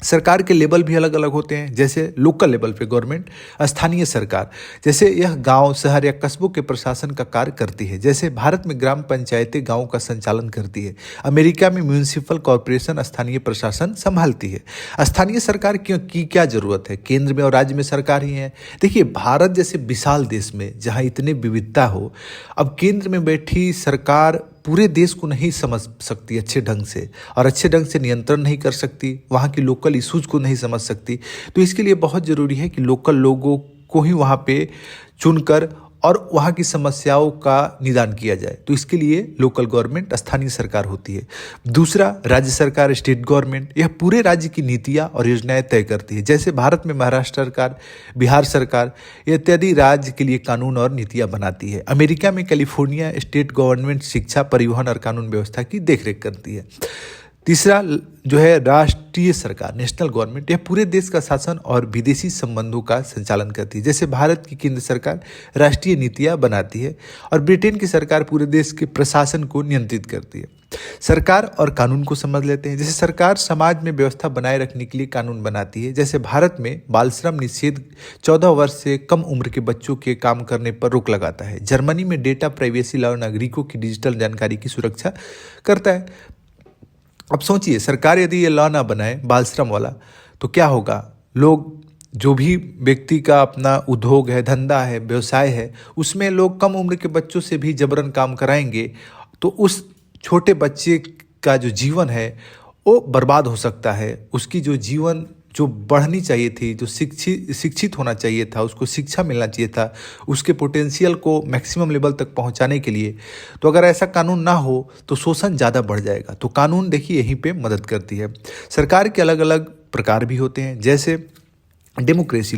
सरकार के लेवल भी अलग अलग होते हैं, जैसे लोकल लेवल पे गवर्नमेंट, स्थानीय सरकार, जैसे यह गांव, शहर या कस्बों के प्रशासन का कार्य करती है। जैसे भारत में ग्राम पंचायतें गांव का संचालन करती है, अमेरिका में म्यूनिसिपल कॉरपोरेशन स्थानीय प्रशासन संभालती है। स्थानीय सरकार की क्या जरूरत है? केंद्र में और राज्य में सरकार ही है। देखिए, भारत जैसे विशाल देश में जहाँ इतनी विविधता हो, अब केंद्र में बैठी सरकार पूरे देश को नहीं समझ सकती अच्छे ढंग से, और अच्छे ढंग से नियंत्रण नहीं कर सकती, वहाँ की लोकल इश्यूज को नहीं समझ सकती। तो इसके लिए बहुत ज़रूरी है कि लोकल लोगों को ही वहाँ पे चुनकर और वहाँ की समस्याओं का निदान किया जाए। तो इसके लिए लोकल गवर्नमेंट, स्थानीय सरकार होती है। दूसरा, राज्य सरकार, स्टेट गवर्नमेंट, यह पूरे राज्य की नीतियाँ और योजनाएं तय करती है। जैसे भारत में महाराष्ट्र सरकार, बिहार सरकार इत्यादि राज्य के लिए कानून और नीतियाँ बनाती है। अमेरिका में कैलिफोर्निया स्टेट गवर्नमेंट शिक्षा, परिवहन और कानून व्यवस्था की देखरेख करती है। तीसरा जो है राष्ट्रीय सरकार, नेशनल गवर्नमेंट, यह पूरे देश का शासन और विदेशी संबंधों का संचालन करती है। जैसे भारत की केंद्र सरकार राष्ट्रीय नीतियां बनाती है और ब्रिटेन की सरकार पूरे देश के प्रशासन को नियंत्रित करती है। सरकार और कानून को समझ लेते हैं। जैसे सरकार समाज में व्यवस्था बनाए रखने के लिए कानून बनाती है। जैसे भारत में बाल श्रम निषेध 14 वर्ष से कम उम्र के बच्चों के काम करने पर रोक लगाता है। जर्मनी में डेटा प्राइवेसी लॉ नागरिकों की डिजिटल जानकारी की सुरक्षा करता है। अब सोचिए, सरकार यदि ये लॉ ना बनाए बाल श्रम वाला, तो क्या होगा? लोग, जो भी व्यक्ति का अपना उद्योग है, धंधा है, व्यवसाय है, उसमें लोग कम उम्र के बच्चों से भी जबरन काम कराएंगे, तो उस छोटे बच्चे का जो जीवन है वो बर्बाद हो सकता है। उसकी जो जीवन जो बढ़नी चाहिए थी, जो शिक्षित होना चाहिए था, उसको शिक्षा मिलना चाहिए था, उसके पोटेंशियल को मैक्सिमम लेवल तक पहुंचाने के लिए, तो अगर ऐसा कानून ना हो तो शोषण ज़्यादा बढ़ जाएगा। तो कानून देखिए यहीं पे मदद करती है। सरकार के अलग अलग प्रकार भी होते हैं, जैसे डेमोक्रेसी,